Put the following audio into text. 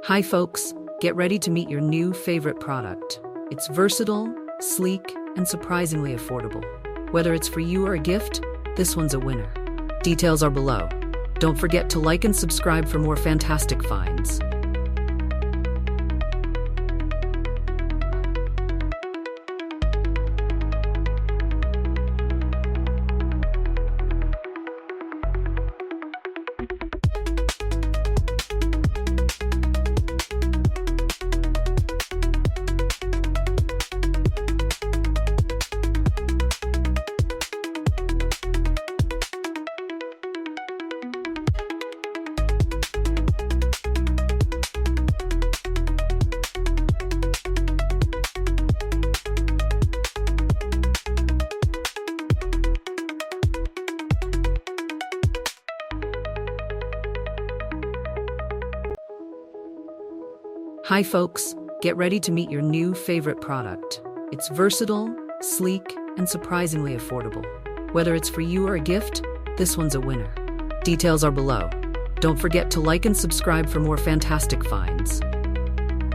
Hi folks, get ready to meet your new favorite product. It's versatile, sleek, and surprisingly affordable. Whether it's for you or a gift, this one's a winner. Details are below. Don't forget to like and subscribe for more fantastic finds. Hi folks, get ready to meet your new favorite product. It's versatile, sleek, and surprisingly affordable. Whether it's for you or a gift, this one's a winner. Details are below. Don't forget to like and subscribe for more fantastic finds.